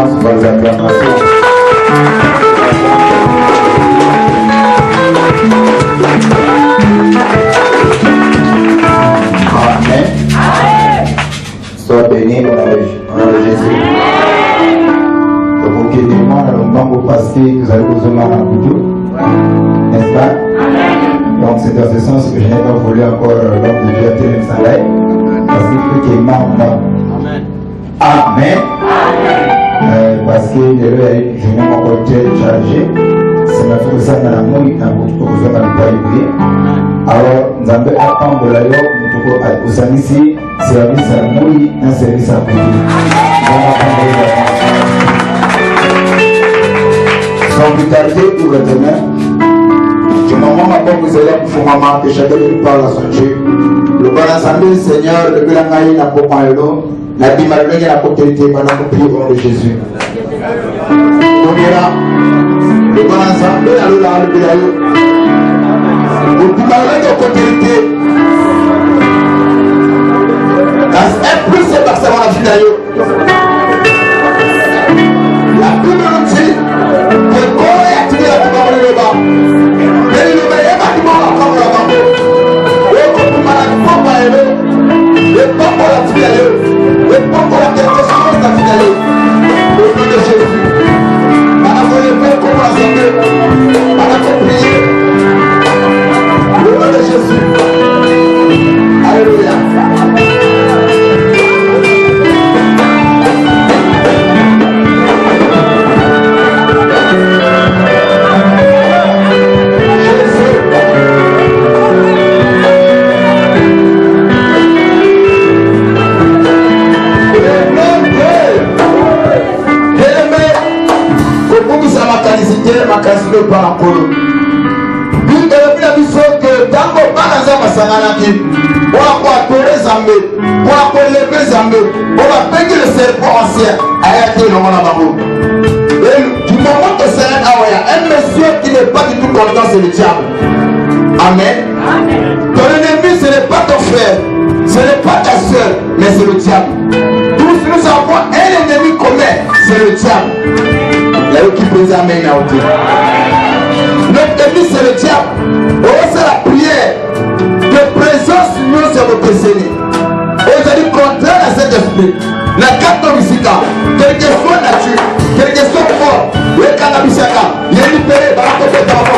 présence par les acclamations. Amen. Sois béni au nom de Jésus. Donc, ok, dis-moi, le moment parce que vous avez besoin d'un couteau, n'est-ce pas? Donc, c'est dans ce sens que je n'ai pas voulu encore l'homme de Dieu à Télé Salaï, parce qu'il faut qu'il manque. Amen. Amen. Parce que je n'ai pas encore été chargé. C'est ma fille ça dans la mouille, dans le besoin de l'Italie. Alors, nous avons attendre la yoke, nous avons au service, service à mouille, un service à couteau. Sans plus tarder, pour demain, du moment où vous allez pour maman, que chacun nous parle à son Dieu. Le bon ensemble, Seigneur, le Bélangaï n'a pas mal d'eau, la Bimalbé n'a pas qualité, pendant qu'on prie au nom de Jésus. On ira, le bon ensemble, alors le Bélangaï. Le Bimalbé n'a pas qualité. Dans un plus, c'est parce que ça va la vie d'ailleurs. La Bible nous dit que Corée a tiré la parole de bas. Mais il ne veut pas qu'il m'en encore la bas. Et comme vous m'avez pas parlé, le peuple a tiré le peuple a quelque chose à tirer. Au nom de Jésus. On a voulu faire comme l'assemblée. On a compris. Au nom de Jésus. Alléluia. makasilo par polo binde bila biso que tango banaza masanganaki pour adorer Zambé pour lever Zambé pour appeler le serpent ancien ayate no mona bango et du moment que c'est un monsieur qui n'est pas du tout content, c'est le diable. Amen. Ton ennemi ce n'est pas ton frère, ce n'est pas ta soeur, mais c'est le diable. Tous nous avons un ennemi commun, c'est le diable. Il y a eu qui pèse amen à autre. Notre ennemi c'est le diable. Oh, c'est la prière de présence nous sur votre décennie. Aujourd'hui, contraire à cet esprit, la carte musique, quelle que soit nature, quelle que soit mort, le cannabis, il est libéré par la compétence.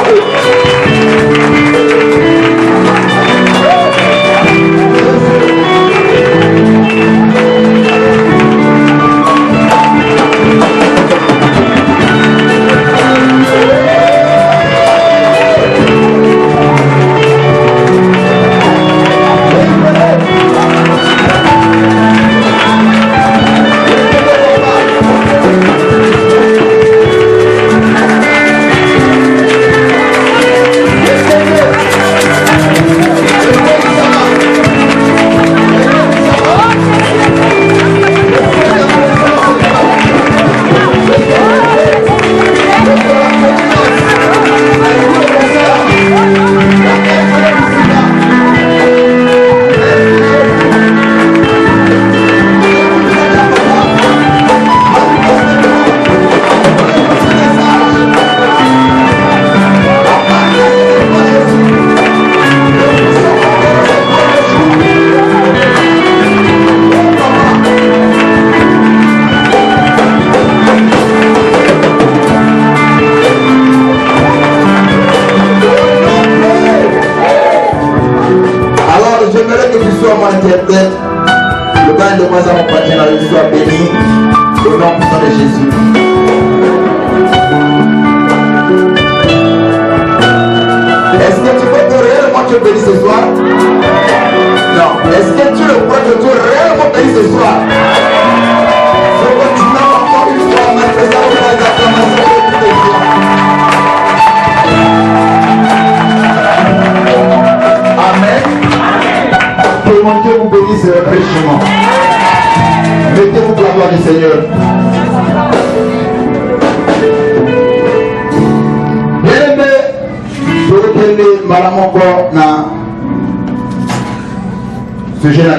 Le bain de moi à mon partenaire soit béni au nom puissant de Jésus. Est-ce que tu veux que réellement te bénir ce soir? Non. Est-ce que tu le crois que tu es réellement béni ce soir? Je continue encore une fois à mettre ça dans les acclamations de tous les jours. Amen. Que mon Dieu vous bénisse richement. Mettez-vous pour la gloire du Seigneur. Bien-aimé, je vais madame encore dans ce sujet là.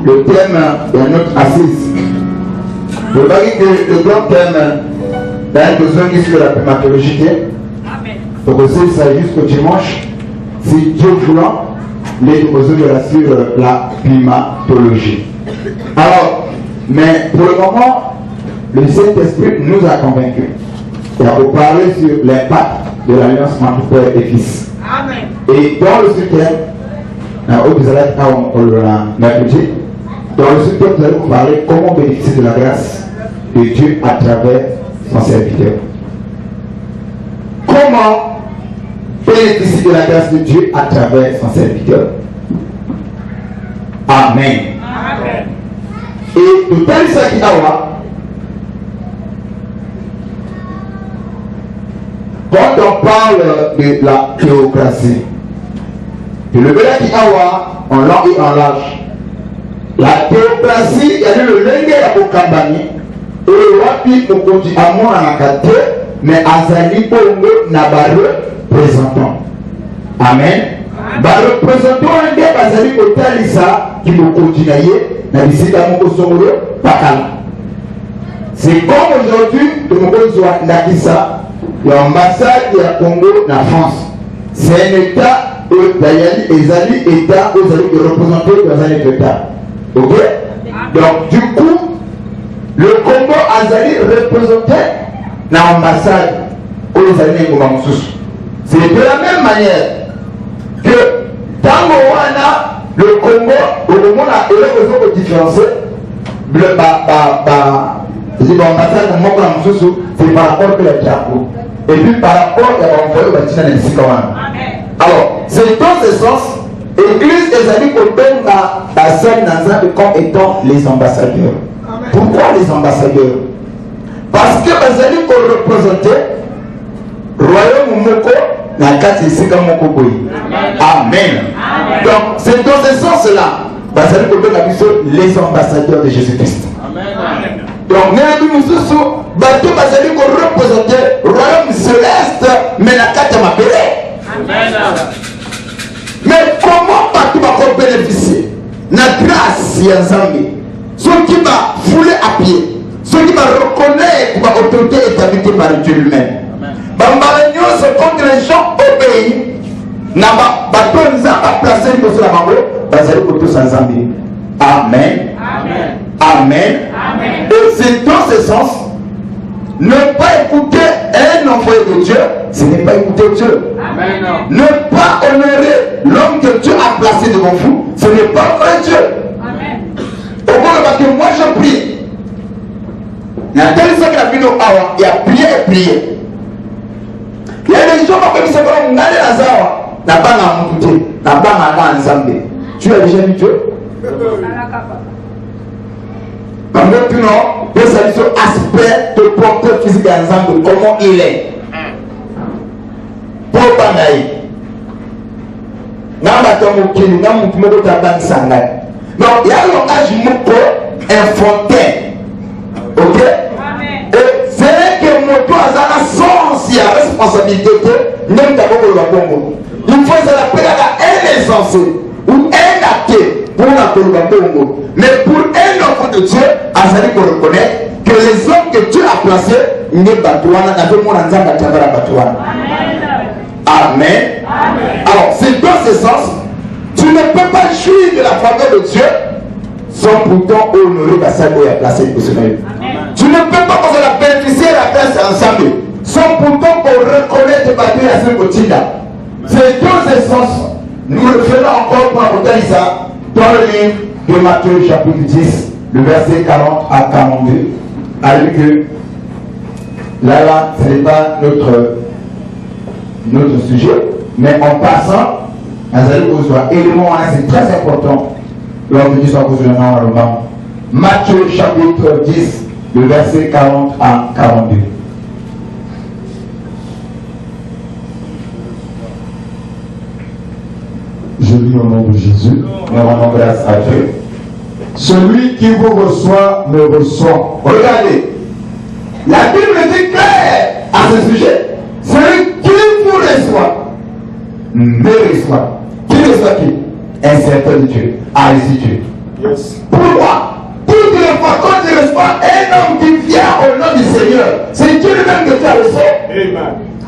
Le thème de notre assise. Je veux dire que le grand thème d'un besoin qui sur la primatologie. Donc aussi, ça jusqu'au dimanche, si Dieu voulant, les besoins de la sur la climatologie. Alors, mais pour le moment, le Saint-Esprit nous a convaincus. Il a parlé sur l'impact de l'alliance entre Père et Fils. Amen. Et dans le soutien, vous allez être mercredi, dans le soutien, vous allez vous parler comment bénéficier de la grâce de Dieu à travers son serviteur. Comment bénéficier de la grâce de Dieu à travers son serviteur. Amen. Amen. Et tout ça qui a quand on parle de la théocratie, et le béla qui a en langue et en large, la théocratie, il y a le lengue à Bokambani, et le wapi on dit à mon anakate, mais Azali Pongo n'a pas représentant. Amen. Bah représentant un des Azali Otalisa qui me continue na visite à mon Songolo, Pakala. C'est comme aujourd'hui, de mon besoin Nakisa, l'ambassade de la Congo en France. C'est un État Ezali État aux alliés de représenter dans un État. Ok? Donc, du coup, le Congo Azali représentait l'ambassade aux alliés de Moussous. C'est de la même manière que dans le Congo, au moment où il y a une différence, l'ambassade de Moussous, c'est par rapport à la Diapo. Et puis par rapport à l'envoyé, alors, c'est dans ce sens, l'Église des amis qu'on donne à Saint-Nazareth comme étant les ambassadeurs. Amen. Pourquoi les ambassadeurs? Parce que les amis qu'on représentait, Royaume Moko, n'a qu'à ici comme Moko Boy. Amen. Donc, c'est dans ce sens-là, les ambassadeurs de Jésus-Christ. Amen. Donc, nous sommes bateau basali qu'on représentait le royaume céleste, mais la carte m'a payé. Mais comment bateau va bénéficier de la grâce de Zambie? Ceux qui va fouler à pied, ceux qui va reconnaître l'autorité établie par Dieu lui-même. Bambalignon, c'est quand les gens obéissent, n'a pas bateau nous a placé sur la mambo, basali pour tous en Zambie. Amen. Amen. Amen. Amen. Et c'est dans ce sens, ne pas écouter un envoyé de Dieu, ce n'est pas écouter Dieu. Amen. Ne pas honorer l'homme que Dieu a placé devant vous, ce n'est pas vrai Dieu. Amen. Au moment où moi je prie, il y a telle chose qui a vu nos awa, il y a prié et prié. Il y a des gens qui se font n'aller à Zawa, n'a pas à m'écouter, n'a pas à m'ensemble. Tu as déjà vu Dieu? Maintenant, c'est aspect de porteur physique ensemble, comment il est. Pour Banaï. Donc, il y a un langage moko infantin. Ok? Et c'est que mon toit a un sens, il y a responsabilité que même d'abord le Bongo. Il faut se l'appeler à un insensé ou un athée pour la Bongo. Mais pour un enfant de Dieu, Azali pour reconnaître que les hommes que Dieu a placés, n'est pas n'avait mon ensemble à travers la Batouana. Amen. Alors, c'est dans ce sens, tu ne peux pas jouir de la faveur de Dieu sans pourtant honorer la salle où il a placé le Seigneur. Tu ne peux pas bénéficier de la place ensemble sans pourtant reconnaître Dieu à ce quotidien. C'est dans ce sens, nous le faisons encore pour apporter ça dans le livre de Matthieu chapitre 10, le verset 40 à 42. Avec que là, ce n'est pas notre sujet, mais en passant, élément, c'est très important lors de l'histoire que nous avons. Matthieu chapitre 10, le verset 40 à 42. Je lis au nom de Jésus. Nous rendons grâce à Dieu. Celui qui vous reçoit me reçoit. Regardez, la Bible dit clair à ce sujet. Celui qui vous reçoit me reçoit. Qui reçoit qui? Un serviteur de Dieu. Ah, ici Dieu. Yes. Pourquoi? Toutes les fois quand tu N'est-ce pas? Un homme qui vient au nom du Seigneur, c'est Dieu lui-même que tu as reçu.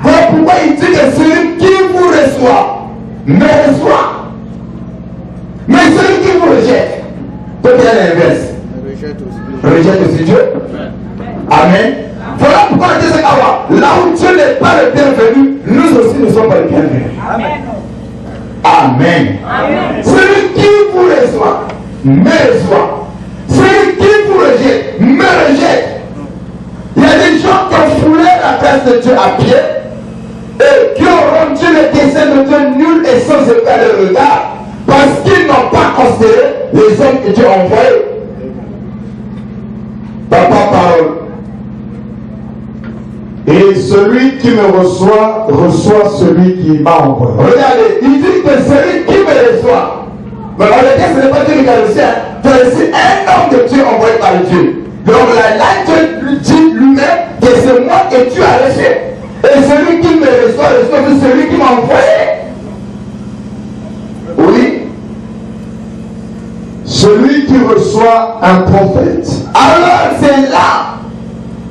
Voilà pourquoi il dit que celui qui vous reçoit, me reçoit. Mais celui qui vous rejette, peut être l'inverse. Rejette aussi Dieu. Amen. Voilà pourquoi on dit c'est qu'avant, là où Dieu n'est pas le bienvenu, nous aussi ne sommes pas le bienvenu. Amen. Amen. Celui qui vous reçoit, me reçoit. Celui qui vous rejette, me rejette. Il y a des gens qui ont foulé la grâce de Dieu à pied et qui ont rendu le dessein de Dieu nul et sans effet de regard parce qu'ils n'ont pas considéré les hommes que Dieu a envoyés. Papa parole. Et celui qui me reçoit, reçoit celui qui m'a envoyé. Regardez, il dit que celui qui me reçoit. Mais en réalité, ce n'est pas Dieu qui a reçu. Tu as reçu un homme de Dieu envoyé par Dieu. Donc là, Dieu dit lui-même que c'est moi que tu as reçu. Et celui qui me reçoit, c'est celui qui m'a envoyé. Oui. Celui qui reçoit un prophète. Alors c'est là.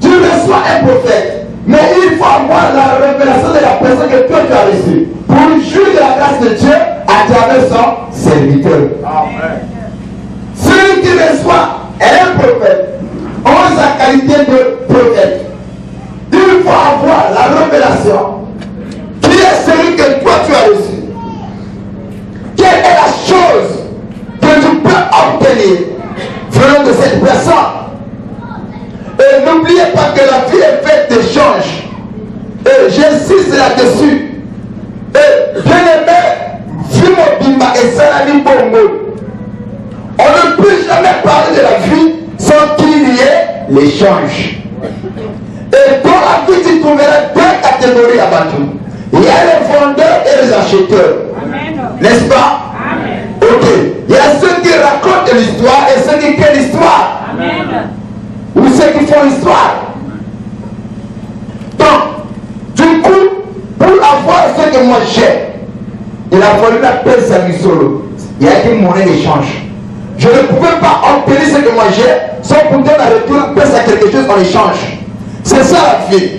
Tu reçois un prophète. Mais il faut avoir la révélation de la personne que toi tu as reçue pour jouir de la grâce de Dieu à travers son serviteur. Amen. Celui qui reçoit un prophète en sa qualité de prophète, il faut avoir la révélation qui est celui que toi tu as reçu. Quelle est la chose que tu peux obtenir venant de cette personne? Et n'oubliez pas que la vie est faite d'échanges. Et j'insiste là-dessus. Et bien aimé, Vimobimba et Salami Bongo. On ne peut jamais parler de la vie sans qu'il y ait l'échange. Et dans la vie, tu trouveras deux catégories à Batou. Il y a les vendeurs et les acheteurs. N'est-ce pas? Amen. Ok. Il y a ceux qui racontent l'histoire et ceux qui créent l'histoire. Amen. Ou ceux qui font l'histoire. Donc, du coup, pour avoir ce que moi j'ai, il a fallu la paix solo. Il y a une monnaie d'échange. Je ne pouvais pas obtenir ce que moi j'ai sans pourtant la retour paix à quelque chose en échange. C'est ça la vie.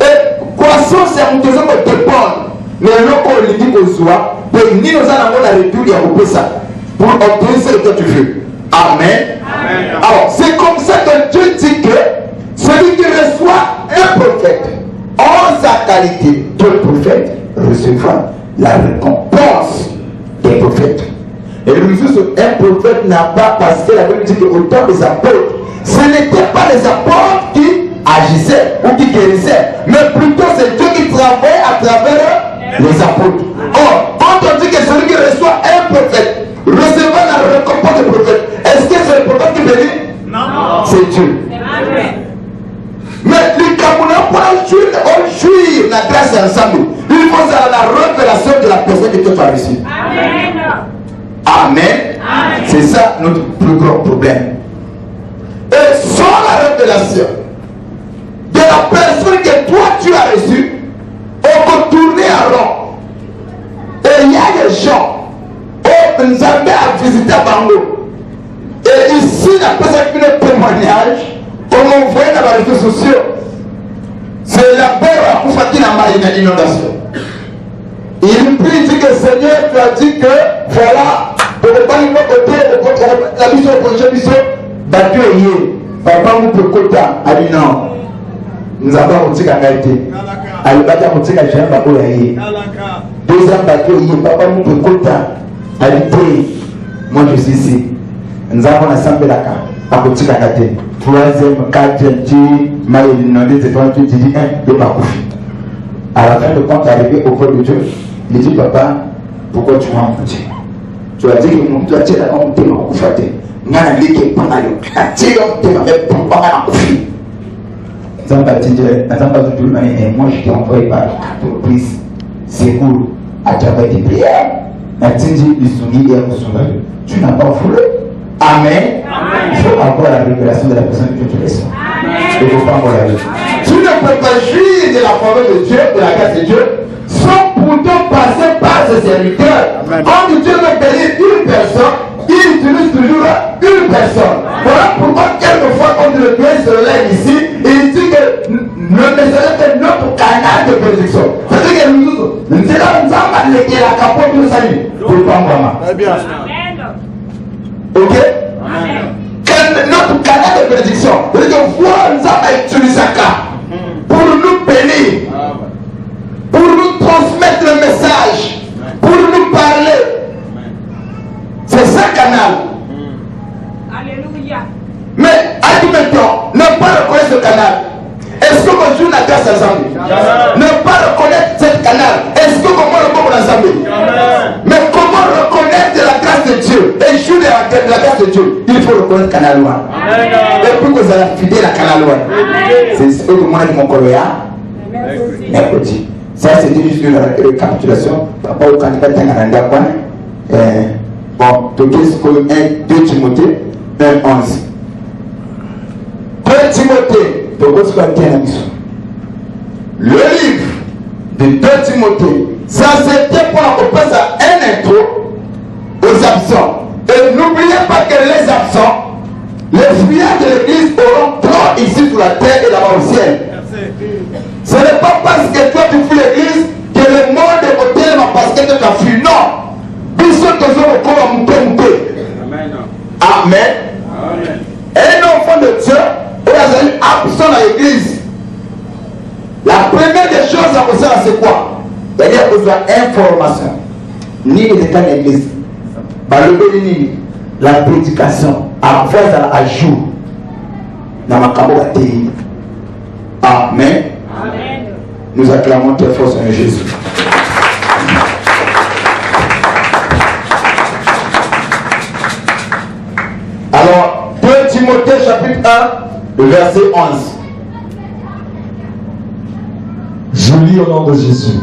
Et croissance, c'est un besoin de dépendre. Mais l'on le dit au soir, ni nous allons la retour et à ça pour obtenir ce que tu veux. Amen. Amen. Alors, c'est comme ça que Dieu dit que celui qui reçoit un prophète en sa qualité de prophète recevra la récompense des prophètes. Et le juste un prophète n'a pas, parce que la Bible dit qu'au temps des apôtres, ce n'étaient pas les apôtres qui agissaient ou qui guérissaient, mais plutôt c'est Dieu qui travaille à travers les apôtres. Or, quand on dit que celui qui reçoit un prophète recevra la récompense des prophètes, est-ce que c'est le prophète qui bénit? Non. C'est Dieu. Mais les Camerounais, pour jouir la grâce ensemble, il faut la révélation de la personne que tu as reçue. Amen. Amen. Amen. C'est ça notre plus grand problème. Et sans la révélation de la personne que toi tu as reçue, on peut tourner à rond. Et il y a des gens, nous avons à visiter à Bango. Et ici, la personne qui fait le témoignage, on envoie dans les réseaux sociaux. C'est la peur à qui n'a inondation. Il prie, il dit que Seigneur, tu as dit que voilà, pour ne pas nous côté, la mission au projet mission, battu et yé. Papa, nous peut côté, a dit non. Nous avons un petit qualité. Alors, battu un petit qualité, papa, yé. Deuxième battu et yé, papa, nous peut côté, a dit moi je suis ici. Nous avons assemblé la carte. À côté de la carte. Troisième, quatrième, m'a demandé de faire un truc, j'ai dit, de ma couche. À la fin de compte, arrivé auprès de Dieu, il dit, papa, pourquoi tu m'as monté? Tu as dit que mon tu as dit que mon thème a coupé. N'a dit que pas mal. Tu as dit que mon thème a pas mal coupé. Moi, je t'ai envoyé par entreprise. C'est cool. À travers des prières. Tu n'as pas voulu. Amen. Il faut avoir la révélation de la personne que tu reçois. Il ne faut pas avoir la vie. Tu ne peux pas jouir de la faveur de Dieu, de la grâce de Dieu, sans pourtant passer par ses serviteurs. Quand Dieu veut bénir une personne, il utilise toujours une personne. Voilà pourquoi quelquefois, quand le de bénédiction. C'est-à-dire que nous sommes les capotes de salut. Pour pas moi. Très bien. Ok? Notre canal de bénédiction. C'est-à-dire que nous avons utilisé ça pour nous bénir, pour nous transmettre le message, pour nous parler. C'est ça le canal. Alléluia. Mais à tout maintenant, ne pas reconnaître ce canal. Est-ce que vous jouez la grâce ensemble? Ne pas reconnaître ce canal. Est-ce que comment le bon ensemble? Mais comment reconnaître la grâce de Dieu et jouer la grâce de Dieu? Il faut reconnaître le canal loin. Et pour que vous allez fidèle à canal loin. C'est ce que moi dit mon collègue. Mercredi. Ça c'était juste une récapitulation. Papa au candidat Tangaranda quoi? Bon, donc qu'est-ce que 2 Timothée 1:11. 2 Timothée, le livre de 2 Timothée, ça c'était pour apporter un intro aux absents. Et n'oubliez pas que les absents, les fuyards de l'église auront trop ici sur la terre et là-bas au ciel. Ce n'est pas parce que toi tu fuis l'église que le monde est au terme parce que tu as fui. Non. Amen. Un enfant de Dieu est absent dans l'église. La première des choses à faire, c'est quoi? Il y a besoin d'information. Ni les états de l'église. La prédication. Avoir à jour. Dans ma cabote. Amen. Nous acclamons très fort Seigneur Jésus. Alors, 2 Timothée chapitre 1, le verset 11. Je lis au nom de Jésus.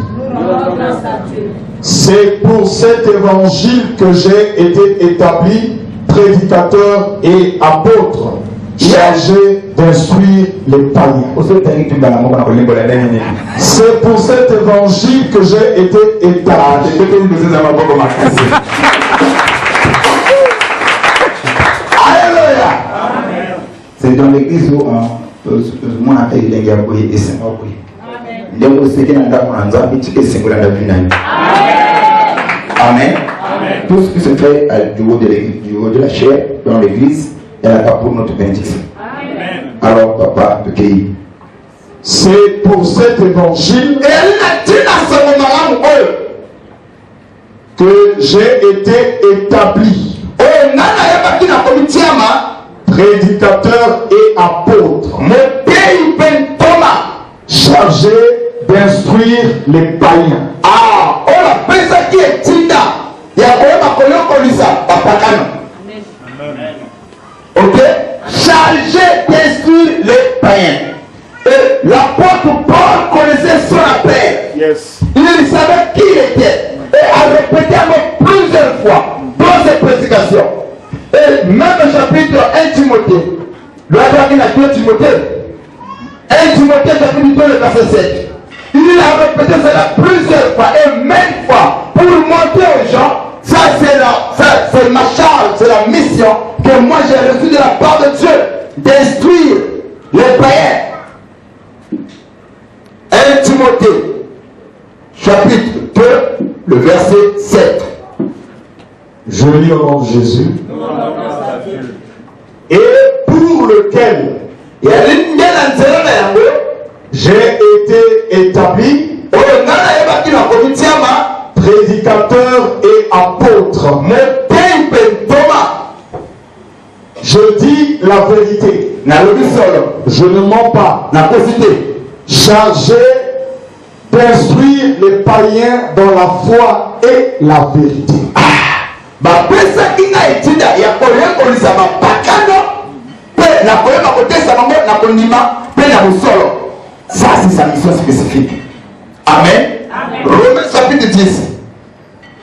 C'est pour cet évangile que j'ai été établi prédicateur et apôtre, chargé d'instruire les païens. C'est pour cet évangile que j'ai été établi. C'est dans l'église où on a fait les gars et c'est moi. Amen. Tout ce qui se fait du haut de la chair, dans l'église, elle n'a pas pour notre bénédiction. Alors, papa, c'est pour cet évangile que j'ai été établi prédicateur et apôtre, chargé d'instruire les païens. Ok? Chargé d'instruire les païens. Et l'apôtre Paul connaissait son appel. Yes. Il savait qui il était. Et a répété plusieurs fois dans ses prédications. Et même au chapitre 1 Timothée, le droit à 2 Timothée, 1 Timothée chapitre 2, le verset 7. Il a répété cela plusieurs fois et même fois pour montrer aux gens, ça c'est ma charge, c'est la mission que moi j'ai reçue de la part de Dieu, d'instruire les païens. 1 Timothée chapitre 2, le verset 7. Je lis au nom de Jésus. Et pour lequel j'ai été établi prédicateur et apôtre. Je dis la vérité. Je ne mens pas. Chargé d'instruire les païens dans la foi et la vérité. Ça c'est sa mission spécifique. Amen. Romains chapitre 10,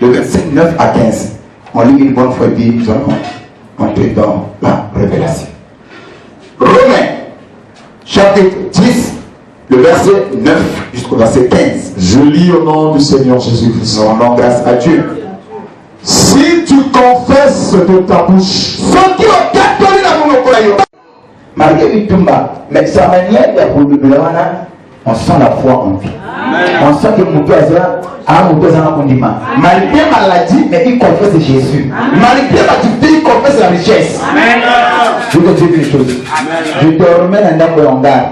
le verset 9 à 15. On lit une bonne fois et puis nous allons entrer dans la révélation. Romains chapitre 10, le verset 9 jusqu'au verset 15. Je lis au nom du Seigneur Jésus-Christ. Nous rendons grâce à Dieu. Si tu confesses de ta bouche malgré Bitumba, mais sa manière de on sent la foi en vie. On sent que mon cœur a un moteur dans condiment. Malgré maladie, mais il confesse Jésus. Malgré ma difficulté, il confesse la richesse. Je vais te dire une chose. Je dormais dans un Yongar.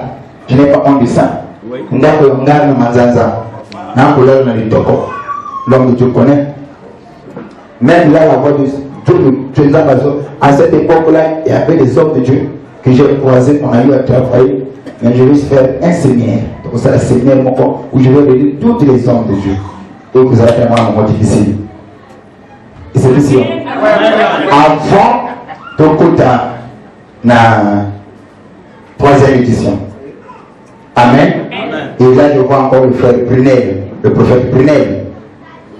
Je n'ai pas honte de ça. Un Yongar de Manzanza. Dans le couleur de l'Itoko. L'homme de Dieu connaît. Même là, la voix de Dieu, à cette époque-là, il y avait des hommes de Dieu que j'ai croisés, qu'on a eu à travailler. Mais je vais faire un séminaire. Donc, c'est un séminaire où je vais réunir tous les hommes de Dieu. Et vous allez faire un moment difficile. Et c'est ici. Avant de Kota, la troisième édition. Amen. Et là, je vois encore le frère Brunel, le prophète Brunel.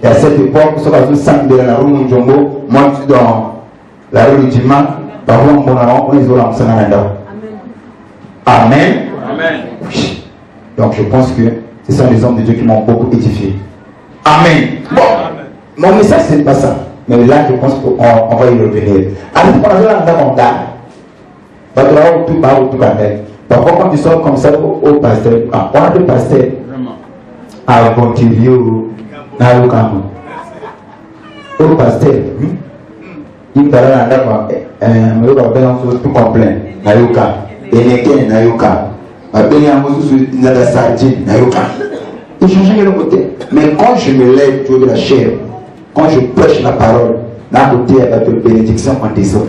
Et à cette époque, ce que je sens de la rue Mujombo, moi je suis dans la rue du Diman, par contre, on est au Amen. Amen. Donc je pense que ce sont des hommes de Dieu qui m'ont beaucoup édifié. Amen. Bon, mon message c'est pas ça. Mais là je pense qu'on va y revenir. Alors on a là dans mon gars. Parfois quand tu sors comme ça au pasteur, on a le pasteur. Ah bon tu vieux. Au pasteur. Il parle à l'endroit. Mais on va faire tout complet. Nayoka. Et les Nayoka. Et je change le côté. Mais quand je me lève autour de la chair, quand je prêche la parole, d'un côté, il y a une bénédiction en désordre.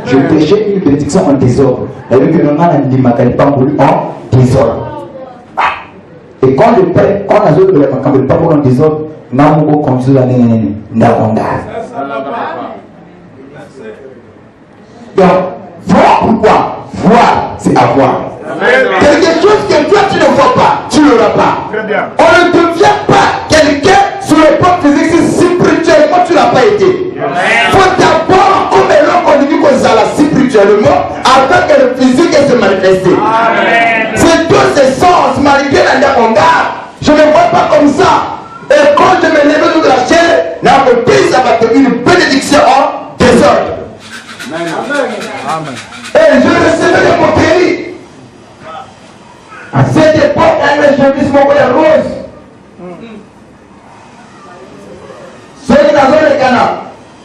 Je prêchais une bénédiction en désordre. En désordre. Et quand je prêche, quand la zone de la parole en désordre, je vais continuer à donc, voir pourquoi? Voir, c'est avoir. Quelque chose que toi tu ne vois pas, tu ne l'auras pas. On ne devient pas quelqu'un sur le plan physique si spirituellement tu n'as pas été. Il faut d'abord, comme l'homme dit qu'on s'ala spirituellement, avant que le physique se manifeste. C'est tous ces sens, malgré la regard, je ne vois pas comme ça. Et quand je me lève de la chair, dans le pays, ça va devenir une bénédiction en désordre. Et je recevais des moqueries. À cette époque, un échantillon de rose. Ceux qui n'ont pas le canard,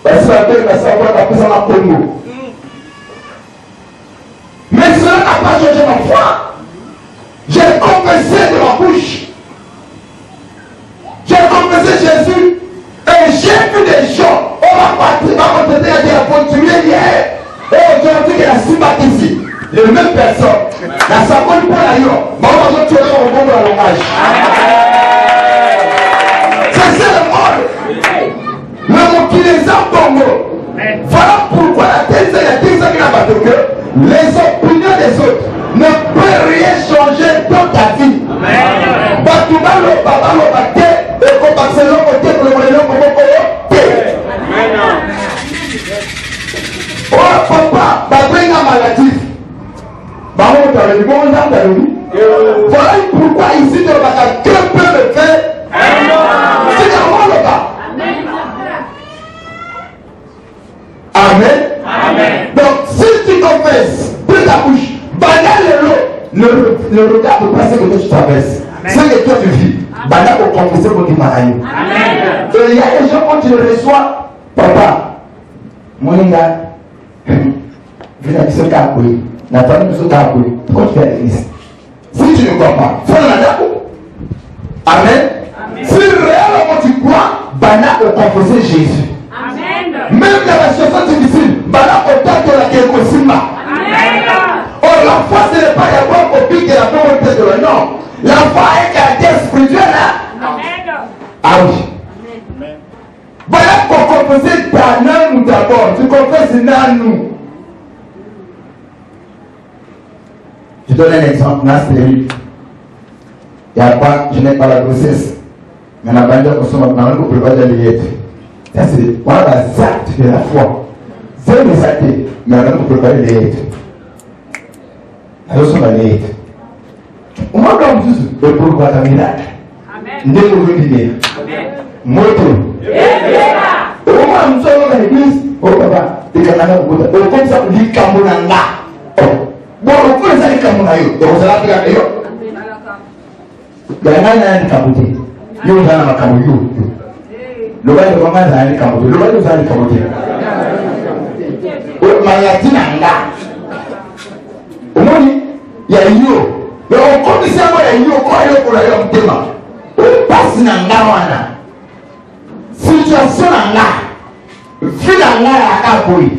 parce que la savoir la personne en Congo. Mais cela n'a pas changé ma foi. J'ai confessé de ma bouche. J'ai confessé Jésus. Et j'ai vu des gens. On va traiter à dire continuer hier. Et aujourd'hui, il y a la sympathie. Les mêmes personnes. La savonne pour l'ailleurs. Mais on va se tuer au bon langage. C'est ça le monde. Le mot qui les a Congo. Voilà pourquoi il y a des gens qui n'ont pas de cœur. Les opinions des autres ne peuvent rien changer dans ta vie. Batumalo, babalo, bate, et qu'on passe l'homme au thé, pour le moyen comme au thé. Oh papa, babrenga maladie. Baron, tu as le bon temps dans le lit. Voilà pourquoi ici, tu ne vas pas que peut le faire. C'est normal le bas. Amen. Amen. Donc, si tu confesses de ta bouche, banal le regarde pas ce que tu traverses. Ce que toi tu vis. Banal pour confesser pour dire Amen. Et il y a des gens quand tu le reçois, papa, mon gars, viens à ce cas oui. Nathalie, ce cas oui. Pourquoi tu fais l'église? Si tu ne crois pas, fais la d'accord. Amen. Si réellement tu crois, banal pour confesser Jésus. Même dans la situation difficile, Bala autant que la Kékosima. Or, la foi, ce n'est pas d'abord au pic de la volonté de l'homme. Non. La foi est caractère spirituel. Ah oui. Voilà qu'on confesse par nous d'abord. Tu confesses nous. Je donne un exemple. Dans ce pays, il n'y a pas, je n'ai pas la grossesse. Mais la bannière qu'on se met dans le couple, pas de l'être. Ça c'est voilà l'acte de la foi. C'est le actes, mais on a préparé les aides. Alors, on va les aides. On va voir le pourquoi ta miracle. Nous devons venir. Moto. On va nous sortir dans l'église. Oh papa, les Canadiens, comme ça, on dit Kamunanga. Bon, on peut les aller Kamunayo. Et on s'en a fait à Il y a un capoté. Il y a un capoté. Le bail de comment ça a été capoté. Le bail de ça a été capoté. Maladie n'a pas. Au moins, il y a eu. Mais on connaît ça, il y a eu. Quand il y a eu pour le thème, on passe dans la situation dans la vie dans la capoté.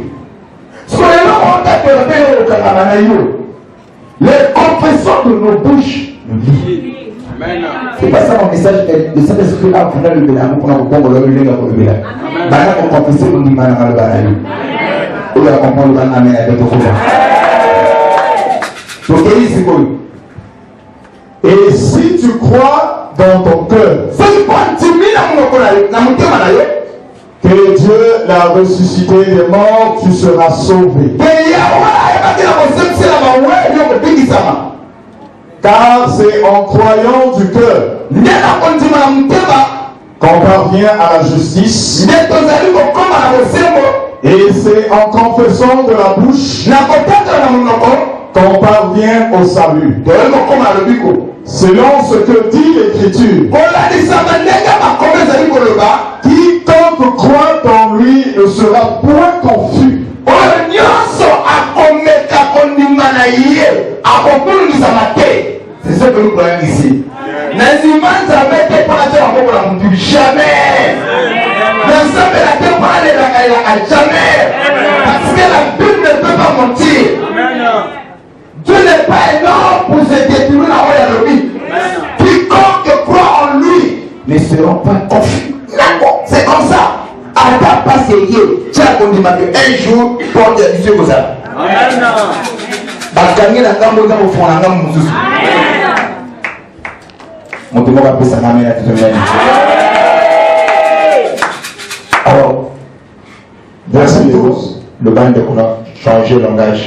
Ce que les gens ont fait au Canada, les confessions de nos bouches. C'est pas ça mon message de cet esprit là pour le bénin pour nous comprendre le bénin pour le bénin. Maintenant on confesse on dit maintenant le bénin. On va comprendre le bénin avec le fond. Donc ici et si tu crois dans ton cœur que Dieu l'a ressuscité des morts, tu seras sauvé. Car c'est en croyant du cœur qu'on parvient à la justice. Et c'est en confessant de la bouche qu'on parvient au salut. Selon ce que dit l'Écriture, quiconque croit en lui ne sera point confus. C'est ce que nous croyons ici. Jamais. Jamais. Parce que la Bible ne peut pas mentir. Dieu n'est pas énorme pour se détourner la voie de lui. Quiconque croit en lui ne seront pas confus. C'est comme ça. Adam pas sérieux. Tu as compris un jour pour te dire comme ça. Parce que nous avons au fond, nous mon témoin va passer à la alors, verset 12, le bain de qu'on a changé le langage.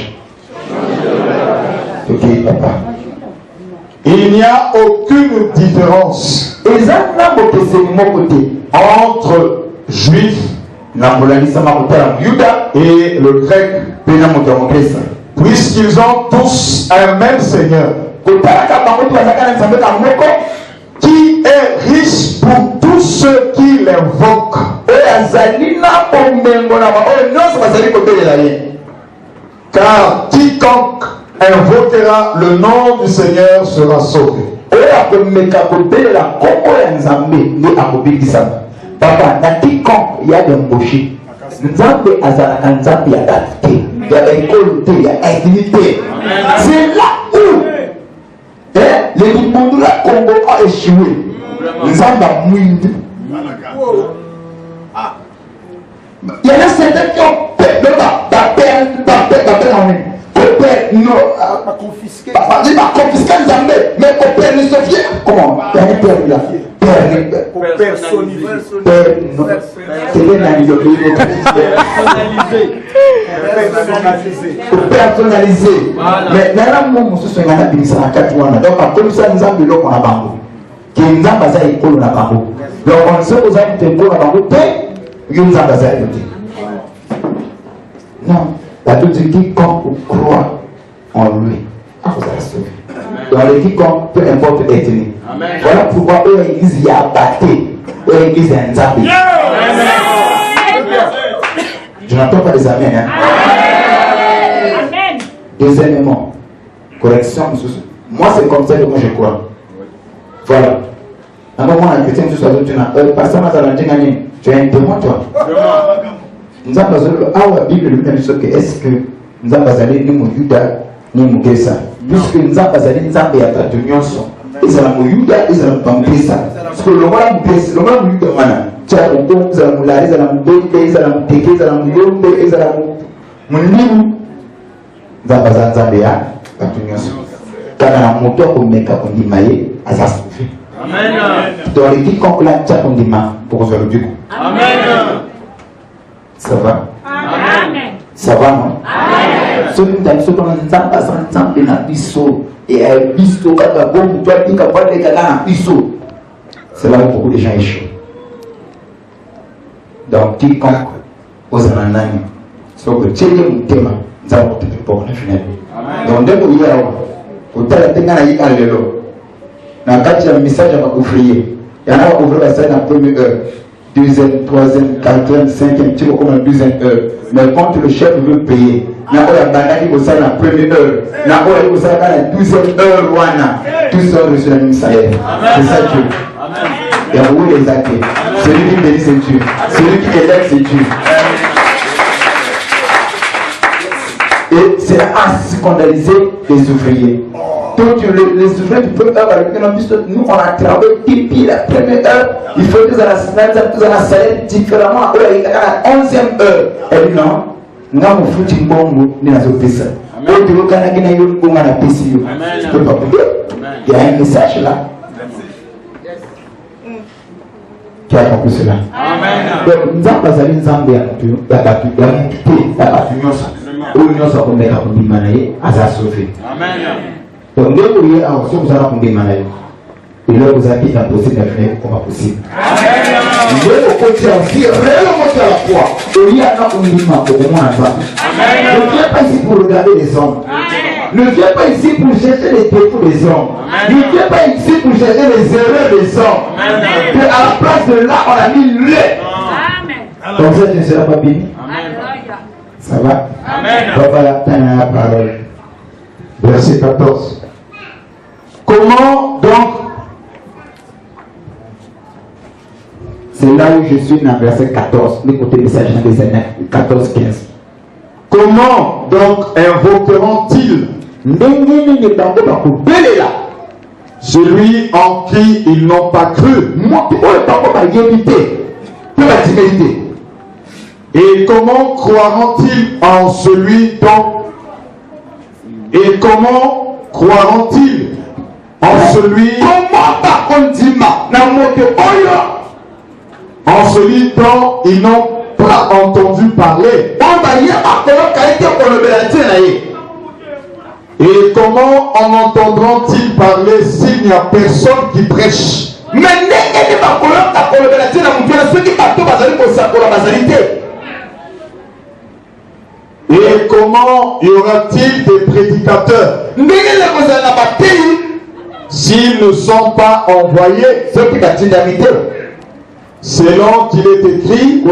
Ok, papa. Il n'y a aucune différence entre juif et le grec, puisqu'ils ont tous un même Seigneur qui est riche pour tous ceux qui l'invoquent. Car quiconque invoquera le nom du Seigneur sera sauvé. Papa, na quiconque il y a des embauchés. Nzambe azalaka nzambe ya date, ya école, ya intimité. C'est là où les Kimondula Congo a échoué. Nzambe a mouillé. Il y en a certains qui ont peur pas confisqué. Il va confisquer Nzambe, mais au père ne se vient. Comment? Il y a un père là. Personnalisé. Mais nous sommes donc comme ça nous avons l'eau qu'on a bango. Qui nous a basé à l'école na bango. Donc on sait aux amis de l'école na bango. Nous a basé à l'école. Non, la toute dit quand on croit en lui, vous allez sauver. Dans les quiconque, peu importe l'ethnie. Voilà pourquoi eux l'église y a batté. Eux l'église y a un zambi. Je n'entends pas des amens. Hein? Deuxièmement, correction. Moi c'est comme ça que moi je crois. Voilà. Alors moi un chrétien tu as pasteur tu es un témoin toi. Nous avons besoin de la Bible lui est-ce que nous avons besoin de nous Juda ni Mugesa. Puisque nous avons besoin de Nzambe ya tatu nyonso. Ezala mu Yuda, ezala mu Mugesa. Parce que le roi Mugesa, le roi Yuda mana. Tia ko ezala mu la, ezala mu Bende, ezala mu Teke, ezala mu Yombe, ezala mu Nibu. Nzambe za Nzambe ya tatu nyonso. Kana moto ko meka ko ndimaye azasufi. Amen. Dans les quiconque la tia ko ndima pour faire le duc. Amen. Ça va? Amen. Ça va non? Amen. Ceux qui ont ensemble dans biso et à biso quand la bombe toi dit qu'à voir les gars dans biso. C'est là où beaucoup de gens échouent. Donc quiconque aux ananani, soit que tu es un thème, nous avons tout pour le final. Donc dès que vous y allez, vous allez tenir à y aller. Dans le cadre du message, on va ouvrir. Il y en a qui ouvrir ça dans la première heure. Deuxième, troisième, quatrième, cinquième, tu vois comme la deuxième heure. Mais quand le chef veut payer, il y a un bandit qui va dans la première heure. Il y a un qui va dans la 12e heure. Tous sont reçus le même salaire. C'est ça Dieu. Il y a beaucoup les actes. Celui qui bénit, c'est Dieu. Celui qui élève, c'est Dieu. Et c'est à scandaliser les ouvriers. Donc les ouvriers du premier heure, nous on a travaillé depuis la première heure. Il faut que ça la salaire différemment. Il y a la 11e heure. Et non, nous avons foutu un bon nous avons fait ça. Tu peux pas couper. Il y a un message là. Qui a compris cela? Donc nous avons passé une zambie à donc, dès que vous avez un vous allez tomber malade. Et là, vous avez impossible de faire comme possible. Dès que vous continuez réellement à la foi, il y a un minimum pour moi. Ne viens pas ici pour regarder les hommes. Ne viens pas ici pour chercher les défauts des hommes. Ne viens pas ici pour chercher les erreurs des hommes. Et à la place de là, on a mis le. Comme ça, tu ne seras pas béni. Ça va? Papa, t'as la parole. Verset 14. Comment donc, c'est là où je suis dans le verset 14, le côté message des années 14-15. Comment donc invoqueront-ils celui en qui ils n'ont pas cru? Et comment croiront-ils en celui dont et comment croiront-ils en celui dont ils n'ont pas entendu parler? Et comment en entendront-ils parler s'il n'y a personne qui prêche? Et comment y aura-t-il des prédicateurs s'ils ne sont pas envoyés? Selon qu'il est écrit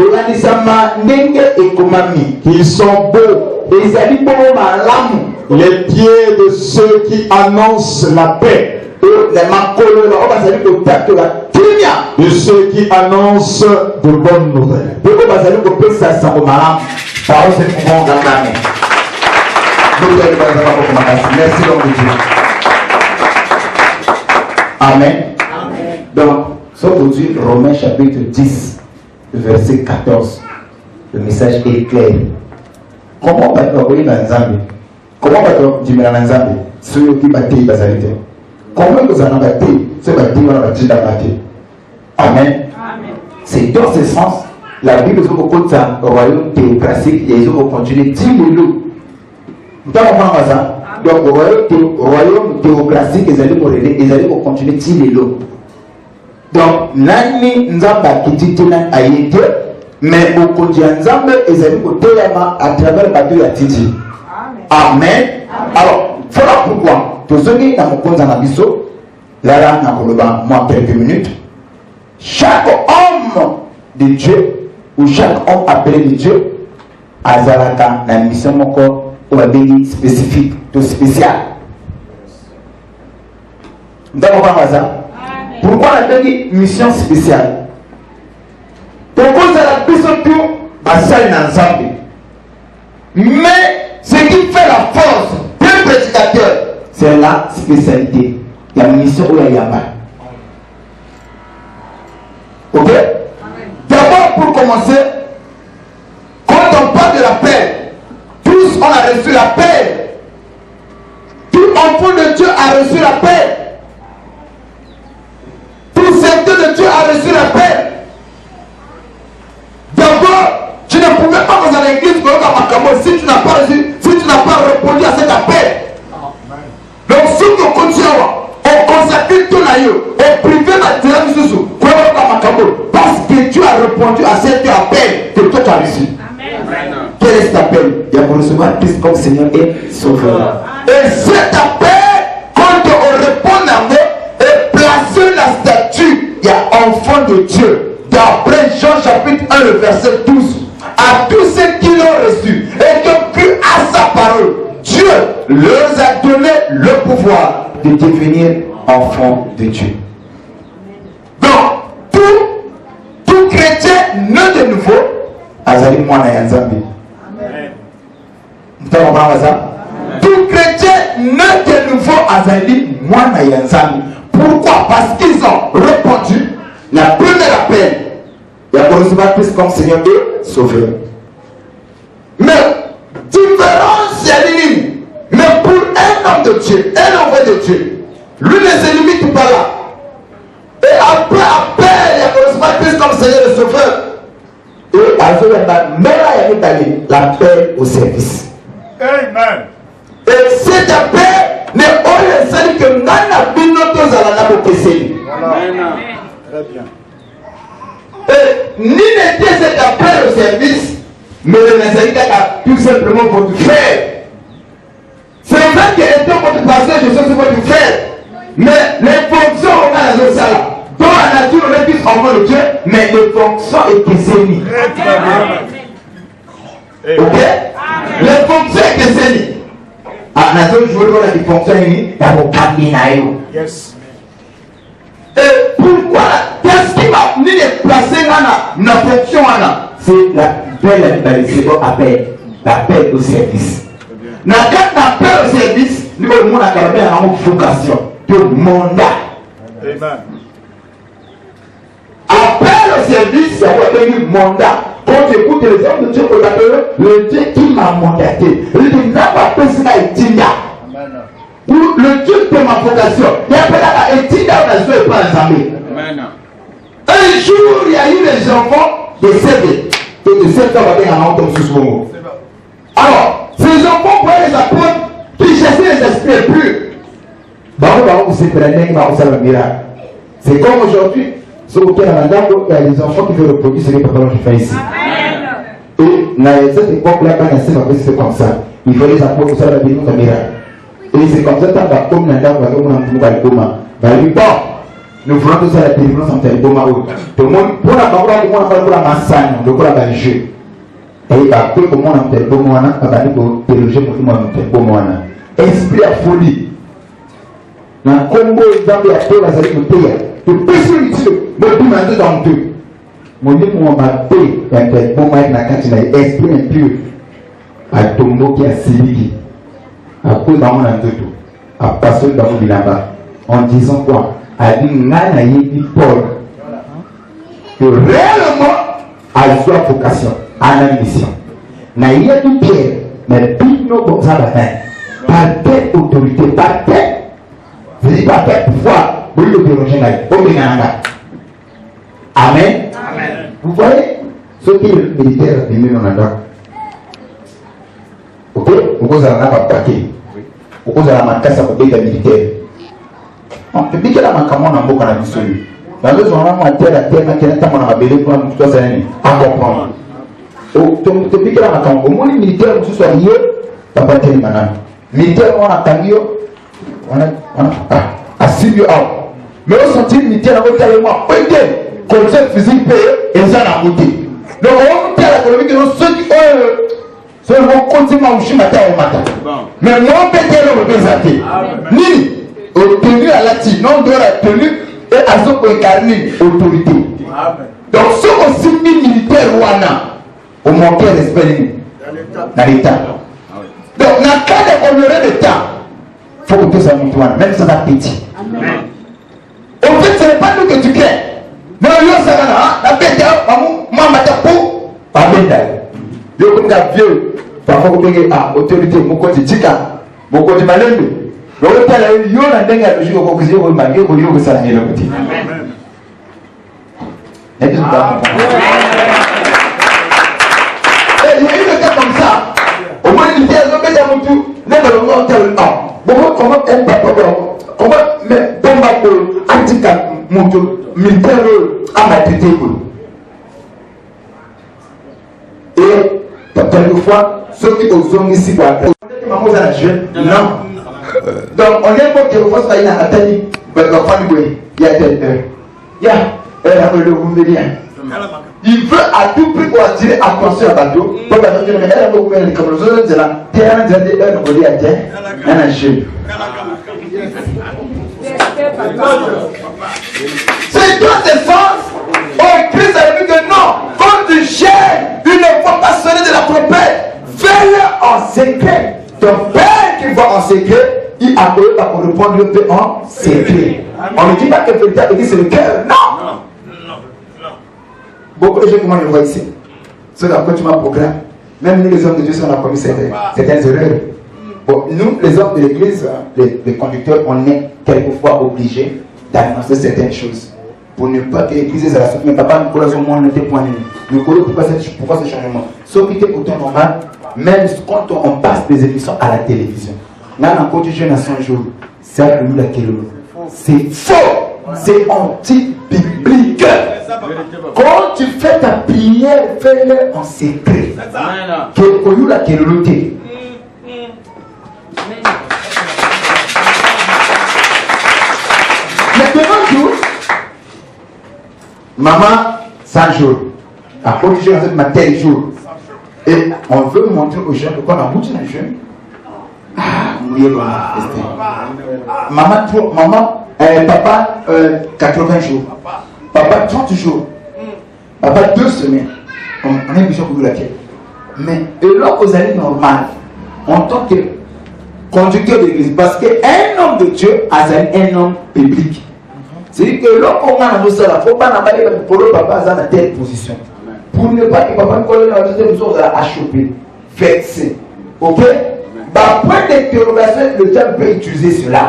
qu'ils sont beaux, les pieds de ceux qui annoncent la paix, de ceux qui annoncent de bonnes nouvelles. Merci Amen. Donc, aujourd'hui, Romains chapitre 10, verset 14. Le message est clair. Comment va-t-on dans Zambie? Comment va-t-on dire dans Zambie? Ceux qui battent les basalités. Comment vous en avez ceux qui battent les Amen. C'est dans ce sens. La Bible est au côté du royaume théocratique et ils ont continué 10 000 loups. Vous comprenez ça? Donc, le royaume théocratique, ils allaient continuer 10 000 loups. Donc, nani nzamba qui dit mais au côté de Nzamba, ils allaient à travers le bateau de Titi. Amen. Alors, voilà pourquoi, tous ceux qui ont dans l'abisso, là, moi, quelques minutes, chaque homme de Dieu, ou chaque homme appelé de Dieu, a la mission encore ou un béni spécifique, tout spécial. Pourquoi on a dit mission spéciale? Pourquoi ça a besoin de ensemble? Mais ce qui fait la force d'un prédicateur, c'est la spécialité. Il y a une mission où il y a pas. Ok? D'abord, pour commencer, quand on parle de la paix, tous on a reçu la paix. Tout enfant de Dieu a reçu la paix. Tout serviteur de Dieu a reçu la paix. D'abord, tu ne pouvais pas dans l'église si tu n'as pas reçu, si tu n'as pas répondu à cet appel. Donc, si tu continues, on consacre tout l'aïeux, on privé la tiramisu, parce que tu as répondu à cet appel que toi tu as reçu. Amen. Quel est cet appel? Il y a pour recevoir Christ comme Seigneur et Sauveur. Et cet appel, quand on répond à nous, est enfants de Dieu, d'après Jean chapitre 1, le verset 12, à tous ceux qui l'ont reçu et qui ont cru à sa parole, Dieu leur a donné le pouvoir de devenir enfants de Dieu. Donc, tout chrétien né de nouveau, azali mwana ya Nzambe. Tout chrétien né de nouveau, azali mwana ya Nzambe. Pourquoi? Parce qu'ils ont répondu la première appel. Il y a recevoir Christ comme Seigneur et Sauveur. Mais, différence, il y a l'ennemi. Mais pour un homme de Dieu, un envoyé de Dieu, lui ne se limite pas là. Et après appel, il y a recevoir Christ comme Seigneur et Sauveur. Et à ce moment-là, l'appel au service. Amen. Et cet appel n'est pas le seul que nous avons vu notre zalana pour Kesseli. Très bien. Ni n'était cet appel au service, mais le Nazarite a tout simplement votre frère. C'est vrai que étant votre pasteur, je suis votre frère. Mais les fonctions on a dans ça, dans la nature on est plus enfant de Dieu, mais les fonctions est Kesseli. Ok? Les fonctions est Kesseli. Ah, nous avons joué dans les fonctions et Yes. et pourquoi? Qu'est-ce qui m'a mis les placer dans la fonction? C'est la belle l'appel au service. Dans l'appel au service, nous avons une vocation de mandat. Amen. Appel au service, c'est un mandat. Quand tu écoutes les hommes de Dieu, on appelle le Dieu qui m'a mandaté. Le Dieu n'a pas pensé à Etinda. Ou le Dieu de ma vocation. Il y a pas Etinda, on a joué par les amis. Un jour, il y a eu des enfants de 7 ans. De 7 ans, on va en entendre ce moment. Alors, ces enfants pouvaient les apprendre qui chassaient les esprits purs. C'est comme aujourd'hui. Il y a des enfants qui veulent reproduire ce que papa qui fait ici. Et à cette époque-là, quand c'est comme ça. Il faut les apprendre ça, la bénédiction caméra. Et c'est comme ça que comme nous voulons tout ça la délivrance en tel coma. Tout le monde, pour la parole, tout le monde a la massage, le corps a jeu. Et après, comment on a tel coma, on a pour théologie pour tout le monde tel coma. Esprit à folie. Dans le Congo, dans les acteurs, la salle de paix. De personnalité, me demander dans deux. Mon Dieu, mon paix, un bon maître, la cantine, esprit impur. À Tombo qui a sévi. À cause d'un monde en deux. À passer dans le là-bas. En disant quoi? À dire, n'a dit Paul. Que réellement, à la vocation, à la mission. N'a y a du Pierre, mais pino comme ça, par quelle autorité, par quelle, je dis par quel pouvoir. Amen. Vous voyez ce qui est le militaire de Mironada. Ok? Vous avez un paquet. Vous avez un casse à côté de militaire. On peut dire que la mancamon n'a pas de celui. Dans le journal, on a terre à terre, qui est un abélé pour un tout ça, à comprendre. Tu dis que la mancamon, au moins les militaires, vous soyez liés, t'as pas tellement maintenant. Militaire, on a camion, on a Sylvio out. Mais on sentit militaire dans votre élément. Ok, conseil physique payé et ça n'a goûté. Donc on dit à la économie que ceux qui vont continuer à moucher matin au matin. Mais non, peut-être le représenté. Ni obtenu à la tine, non de la tenue et à ce qu'on incarne autorité. Donc ceux aussi militaires ouana, on manque respect dans l'État. Donc dans le cas de honorer l'État, il faut que tout ça monte, même sans un petit. En fait, ce n'est pas nous que tu crées. Mais on ça la bête, maman, tapou, pas bête. Yo comme un vieux, parfois vous avez autorité, mon côté tika, mon côté malembe. Le hôtel a eu yo la dernière le jour au Cocosio, au Magué, au Yo, ça n'est le petit. Et il y a eu le cas comme ça. Au moins, il dit à l'homme de mon tout, n'est pas le monde tel. Comment est papa? Comment mais bomba pour antika moto militaire à ma tête et quelquefois ceux qui ont ici pour non donc on est pour que vous fassiez une atteinte il y a Il veut à tout prix pour attirer attention à bateau. C'est toi tes sens. Oh, Christ a dit que non, quand tu gères une fois pas sonner de la trompette, fais-le en secret. Ton père qui va en secret, il a appelle à répondre le paix en secret. On ne dit pas que véritable église c'est le cœur, non. Beaucoup de gens comment je vois ici. C'est là quand tu m'as programmé. Même nous les hommes de Dieu, si on a commis certaines erreurs. Bon, nous les hommes de l'église, les conducteurs, on est quelquefois obligés d'annoncer certaines choses. Pour ne pas que l'église la suite. Mais papa, nous connaissons moins n'était point nul. Nous connaissons pourquoi ce changement. Sauf qu'il était autant normal, même quand on passe des émissions à la télévision. Là, on continue jeune à 100 jours. C'est à nous laquelle c'est faux. C'est anti-biblique. Quand tu fais ta prière, fais-le en secret. Que nous laquelle Maintenant, maman, 100 jours. À côté de ma tel jour. Et on veut montrer aux gens que quand on a beaucoup de jeunes, maman, papa, 80 jours. Papa, 30 jours. Papa, 2 semaines. On a une mission pour vous laquelle. Mais là, vous allez normal, en tant que conducteur de l'église, parce qu'un homme de Dieu a un homme public. C'est-à-dire que lorsqu'on a un homme, il ne faut pas n'aller pour le papa dans telle position. Pour ne pas que papa ne colle dans la position à choper, vexer. Ok? Bah, point d'interrogation, le diable peut utiliser cela.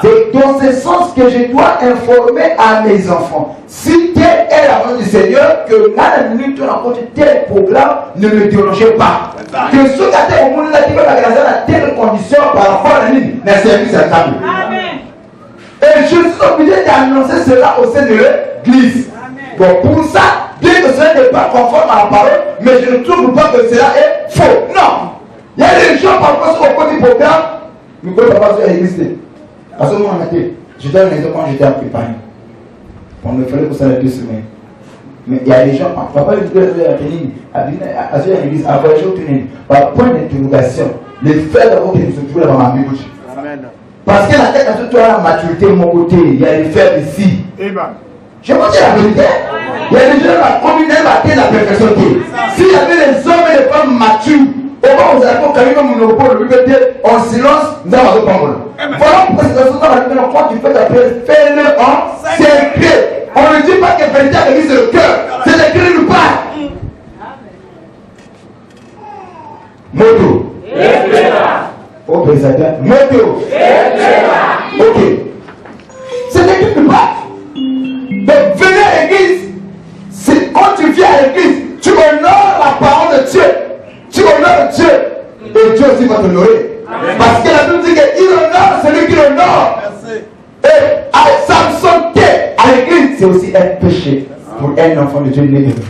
C'est dans ce sens que je dois informer à mes enfants. Si tel est la volonté du Seigneur, que dans la minute où on a compté tel programme, ne me dérangez pas. Que ce qu'à au monde là qui va regarder dans telle condition par rapport à la ligne, n'a service à table. Et je suis obligé d'annoncer cela au sein de l'église. Bon, pour ça, bien que cela n'est pas conforme à la parole, mais je ne trouve pas que cela est faux. Non. Il y a des gens parfois sur le côté programme, nous ne pouvons pas exister. À ce moment-là, j'étais à la maison quand j'étais à préparer. On me fallait pour ça les 2 semaines. Mais il y a des gens, papa, je disais à l'église, à voyager au tunnel, par point d'interrogation, les frères d'abord qui nous ont trouvé dans ma bouche. Parce que la tête à toi, la maturité de mon côté, il y a des frères ici. Je vous dis la vérité. Il y a des gens qui ont combiné la tête de la perfection. S'il y avait des hommes et des femmes matures, au moment où vous allez quand même monopole, le répéter en silence, nous allons répondre. Voilà pourquoi c'est dans ce quand tu fais ta prière, fais-le en secret. On ne dit pas que véritable église c'est le cœur, c'est l'écrit nous parle. Moto. Oh, président. Moto. Ok. C'est l'écrit nous parle. Donc venez à l'église. Quand tu viens à l'église, tu honores la parole de Dieu. Tu honores Dieu. Et Dieu aussi va t'honorer. Parce que la Bible dit qu'il honore celui qui l'honore. Et à Samson, à l'église, c'est aussi un péché pour un enfant de Dieu né de vous.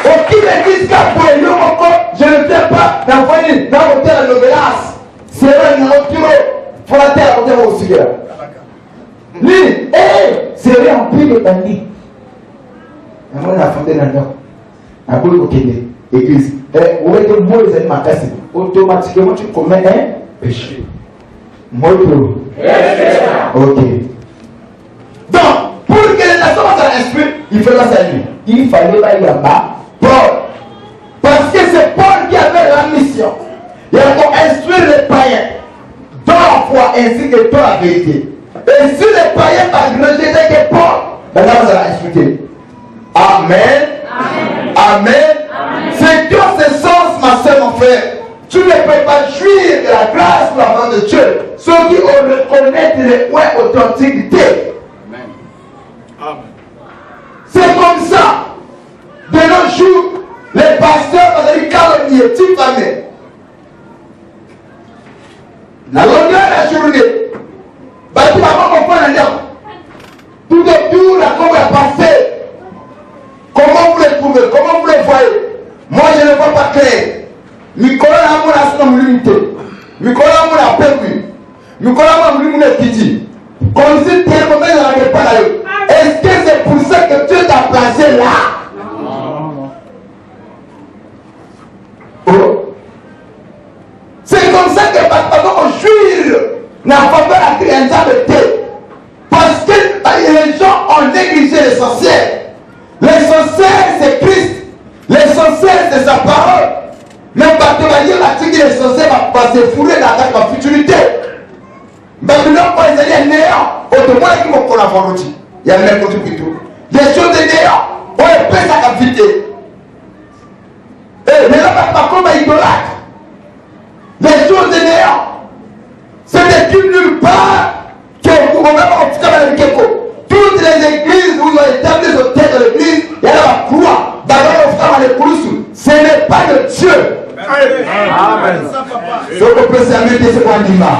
Au qui l'église car pour les lieux encore, je ne fais pas d'envoyer dans l'hôtel à l'obéissance. C'est un kilo. Il faut la terre au terre aussi. Lui, c'est rempli de bandits. Et moi, on a fondé là-dedans. À cause du Québec, église. Où est le mot des animaux? Automatiquement, tu commets un péché. Moto. Ok. Donc, pour que les nations soient instruites, il fallait la saluer. Il fallait aller là-bas, Paul. Parce que c'est Paul qui avait la mission. Il a pour instruire les païens dans la foi ainsi que dans la vérité. Et si les païens ont rejeté que Paul, maintenant on va instruire. Amen. Amen. C'est dans ce sens, ma soeur, mon frère. Tu ne peux pas jouir de la grâce pour la main de Dieu. Ceux qui ont reconnaître les points authentiques. Amen. C'est comme ça. De nos jours, les pasteurs ont dit calomnier, diffamer. La longueur de la journée, tu vas pas comprendre la tout autour, la cour est passée. Comment vous les trouvez? Comment vous les voyez? Moi, je ne vois pas clair. Nicolas a mon assurance limité. Nicolas a mon appel. Nicolas a mon limité. Comme si tel moment, il n'arrive pas là. là. Oh. C'est comme ça que on jouir n'a pas peur à créer un de thé. Parce que les gens ont négligé l'essentiel. L'essentiel c'est Christ. L'essentiel c'est sa parole. Même pas que dire l'essentiel va se fourrer dans la futurité. Babylone, quand ils allaient néant, autrement qui m'ont pour la volonté. Il y a même côté plutôt. Des choses de néant, on est prêt à capiter. Mais là, pas comme un idolâtre. Les choses de néant, c'est des trucs nulle part. Toutes les églises où ils ont établi le tête de l'église, il y a la croix. D'abord, ce n'est pas de Dieu. Amen. Donc, on peut s'amener ce qu'on dit là.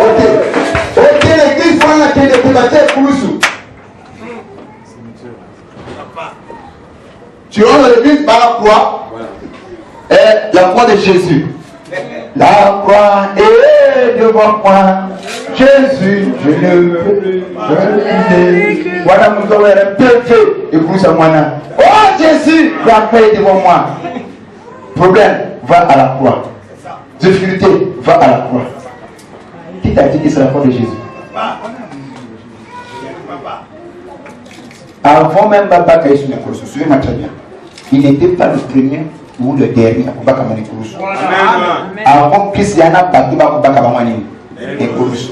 Ok, l'église, il faut la débattre pour nous. Tu rentres dans l'église par la croix. Et la croix de Jésus. La croix est devant moi. Jésus, je ne peux plus. Voilà mon corps est perfect. Et pour ça, moi, oh Jésus, la croix est devant moi. Problème, va à la croix. Difficulté, va à la croix. Qui t'a dit que c'est la croix de Jésus? Avant même Papa qui est sur la croix, souvenez-moi très bien. Il n'était pas le premier ou le dernier à Kubaka Manikurus. Avant Christiana Baki Kubaka Mamani et Kurus.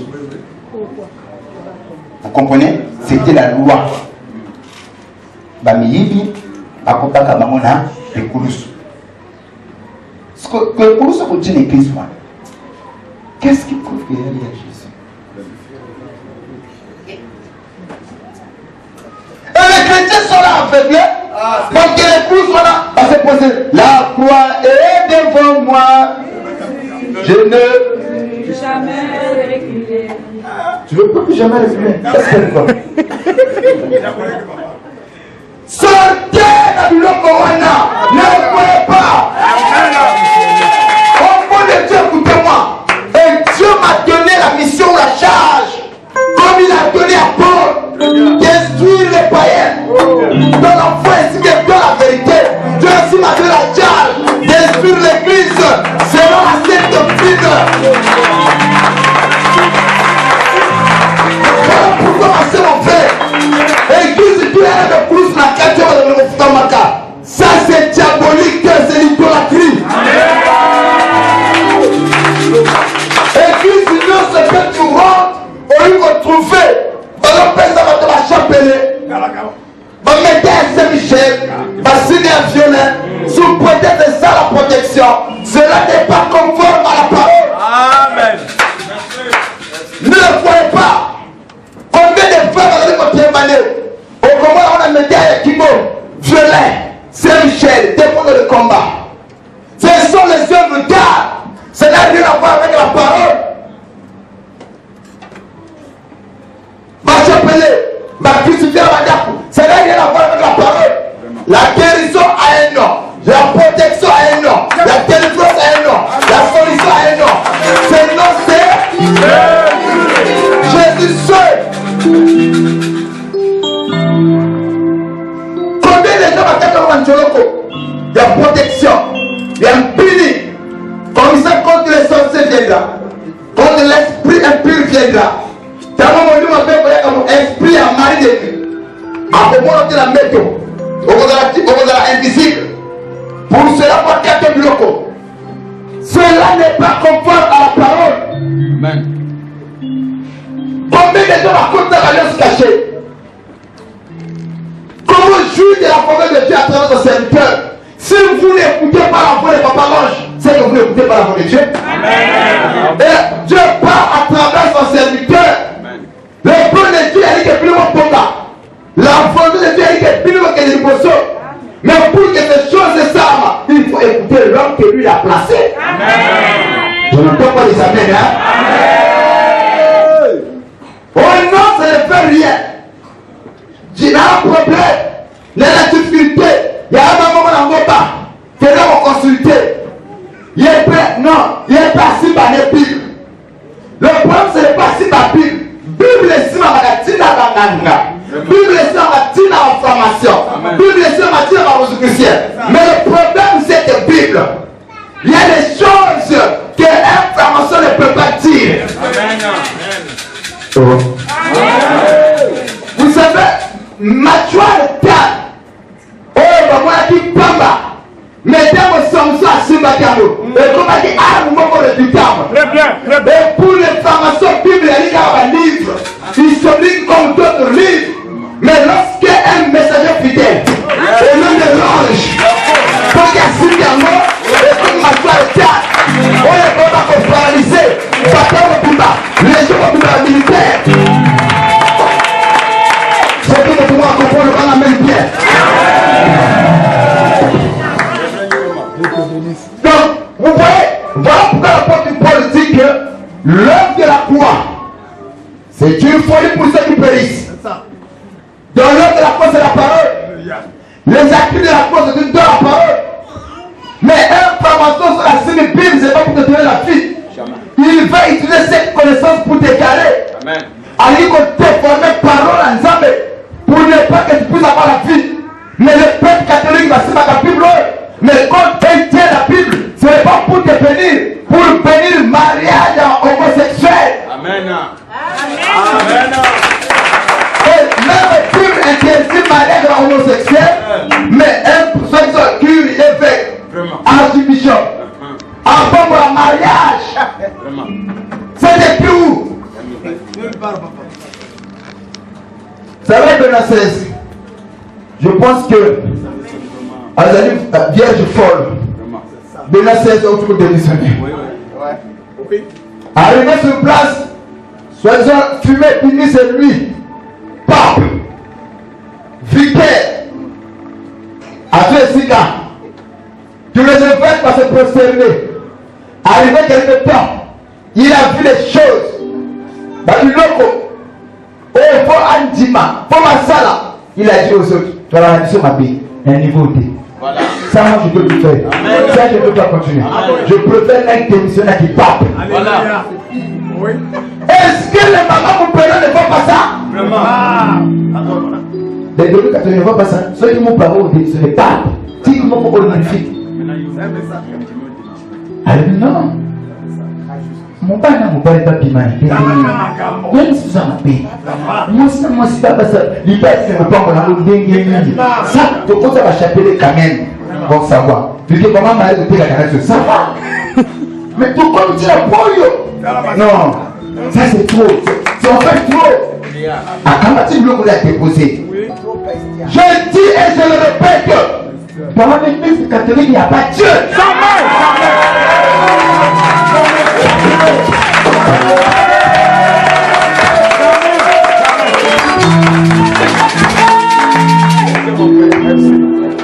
Vous comprenez? C'était la loi. Bamiyibi à Kubaka Mamona et Kurus. Ce que Kurus vous dit l'église, qu'est-ce qui prouve qu'il y a Jésus? Et les chrétiens sont là aveuglés. Parce que les coups sont là, on va se poser. La croix est devant moi. Je ne jamais reculer. Tu ne peux plus jamais reculer. Qu'est-ce qu'elle fait? Sortez la Babylone Corona. Ne le croyez pas. Au nom de Dieu, écoutez-moi. Et Dieu m'a donné la mission, la charge. Comme il a donné à Paul d'instruire les païens dans la foi ainsi que dans la vérité. Dieu aussi m'a donné la charge d'instruire l'église selon la sainte doctrine. Voilà pourquoi ma soeur mon frère, l'église qui est de plus la quatrième de l'Oftamaka. Ça c'est diabolique, c'est l'idolâtrie. Église non, c'est que tu rentres, au lieu de trouver. On peut ça va la chapelle. On mettait à Saint-Michel, on signe un violet, sous prétexte de ça la protection. Cela n'est pas conforme à la parole. Amen. Ne le croyez pas. Combien de femmes ont été témoignées? Au moment où on a mis à Kimo, violet, Saint-Michel, dépend de le combat. Ce sont les œuvres d'art. Cela n'a rien à voir avec la parole. Ma chapelle. Ma crucifixion à Diapo, ça n'a rien à voir avec la parole. La guérison a un nom, la protection a un nom, la délivrance a un nom, la solution a un nom. Ce nom c'est Jésus seul. Combien de gens attaquent comme Angeloko? Il y a protection, il y a un puni. Comme ça, contre les sorciers viendra, contre l'esprit impur viendra. Esprit à mari de lui. À propos de la méthode, au niveau de la invisible. Pour cela, pas quatre blocs. Cela n'est pas conforme à la parole. Amen. Combien de gens racontent dans l'alliance cachée? Comment jouir de la faveur de Dieu à travers son serviteur? Si vous n'écoutez pas la voix de Papa Ange, c'est que vous n'écoutez pas la voix de Dieu. Amen. Et Dieu parle à travers son serviteur. Le plan de Dieu est que plus loin pour là. La volonté de Dieu est que plus loin que les poissons. Mais pour que ces choses se savent, il faut écouter l'homme que lui a placé. Amen. Je n'entends pas les amens. Amen. Oh non, ça ne fait rien. J'ai un problème. Il y a la difficulté. Il y a un moment dans mon bas. Que là, on consulte. Il est prêt. Non, il est pas si par les Bibles. Le problème, ce n'est pas si par Bible. Bible est si ma magatina dans Bible est si ma magatina en formation. Bible est sur matière à vos chrétiens. Mais le problème, c'est que Bible, il y a des choses qu'un franc-maçon ne peut pas dire. Vous savez, Matthieu le 4, oh, bah, qui pamba. Mais dans le sens à Simbakamo, et comme a dit, ah, nous m'avons du temps. Et pour les francs-maçons, Bible, il y a un livre, historique comme d'autres livres. Mais lorsqu'un messager fidèle, au nom de l'ange, quand il y a Simbakamo, et comme Matthieu le 4, on est pas paralysé, bataille au combat, les gens au combat militaire. C'est que nous pouvons comprendre qu'on amène bien. Donc, vous voyez, voilà pourquoi l'apôtre Paul dit que l'œuvre de la croix, c'est une folie pour ceux qui périssent. Dans l'œuvre de la croix, c'est la parole. Les acquis de la croix, c'est une de la parole. Mais un franc-maçon sur la scène Bible, c'est pas pour te donner la vie. Il va utiliser cette connaissance pour t'égarer. Alors, il va te former parole en Zambé pour ne pas que tu puisses avoir la vie. Mais le peuple catholique va se mettre la Bible. Mais quand tu tiens la Bible, ce n'est pas pour te bénir, pour bénir le mariage homosexuel. Amen. Amen. Et même la Bible interdit le mariage homosexuel, mais un seul cure, évêque, archbishop, avant pour le mariage. C'est depuis où? C'est vrai, Benoît XVI. Je pense que Azali, vierge folle. Benoît XVI a autour démissionné. Arrivé sur place, soi-disant fumé, fini, c'est lui. Pape, vicaire, a fait un cigare. Tous les évêques vont se prosterner. Arrivé quelque temps, il a vu les choses. Il loco. Oh, faut Andima, faut Masala. Il a dit aux autres, tu vas la mission ma vie, un niveau D. Voilà. Ça, moi, je peux tout faire. Amen. Ça, je ne peux pas continuer. Amen. Je préfère un démissionnaire qui pape. Voilà. Oui. Est-ce que les mamans vous prenez ne font pas ça? Vraiment. Les débuts catholiques ne font pas ça. Ceux qui m'ont parlé au démissionnaire pape. Si vous m'ont magnifique. Alors, non. Mon père n'a pas de papier. Il y a une chose à ma paix. Moi, si pas ça, l'hyper, c'est pas qu'on a le dengue. Ça, tu peux ça va chapeler quand même. Bon, savoir. Tu dis comment m'arrête de payer la caresse, ça va. Mais tu comme tu la polio. Non, ça c'est trop. C'est en fait trop. À quand tu veux la déposer? Je dis et je le répète. Dans l'église catholique, il n'y a pas Dieu.